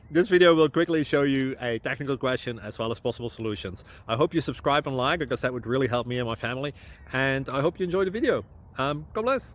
This video will quickly show you a technical question as well as possible solutions. I hope you subscribe and like, because that would really help me and my family. And I hope you enjoy the video. God bless.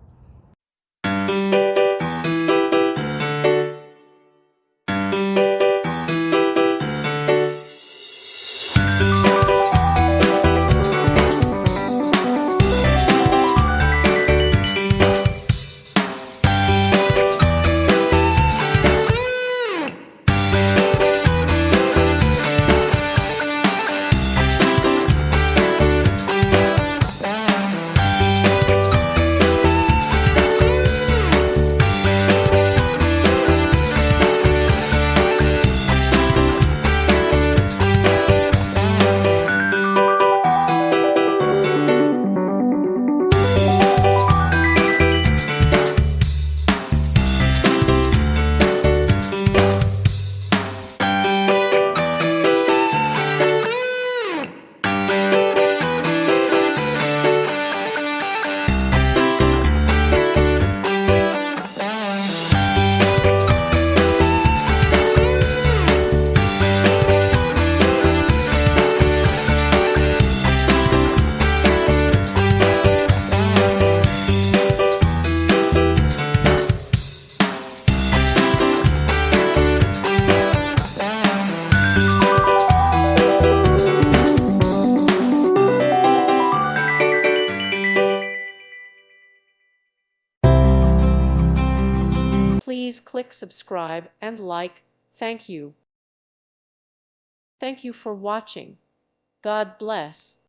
Please click subscribe and like. Thank you. Thank you for watching. God bless.